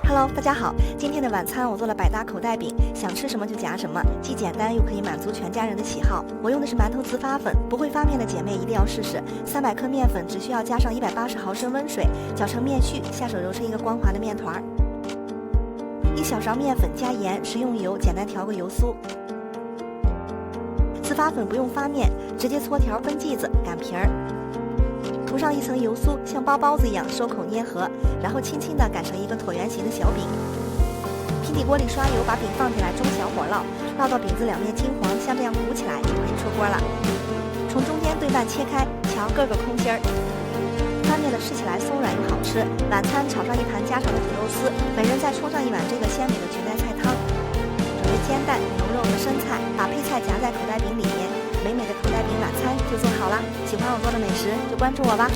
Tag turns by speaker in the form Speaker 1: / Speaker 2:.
Speaker 1: Hello，大家好，今天的晚餐我做了百搭口袋饼，想吃什么就夹什么，既简单又可以满足全家人的喜好。我用的是馒头糍发粉，不会发面的姐妹一定要试试。300克面粉只需要加上180毫升温水，搅成面絮，下手揉成一个光滑的面团。1小勺面粉加盐，食用油，简单调个油酥。糍发粉不用发面，直接搓条分剂子，擀皮儿。涂上一层油酥，像包包子一样收口捏合，然后轻轻地擀成一个椭圆形的小饼。平底锅里刷油，把饼放进来，中小火烙，烙到饼子两面金黄，像这样鼓起来就可以出锅了。从中间对半切开，瞧个个空心儿。翻面了，吃起来松软又好吃。晚餐炒上一盘家常的土豆丝，每人再冲上一碗这个鲜美的裙带菜汤。准备煎蛋、牛肉和生菜，把配菜夹在口袋饼里面。美美的口袋饼晚餐就做好了，喜欢我做的美食就关注我吧。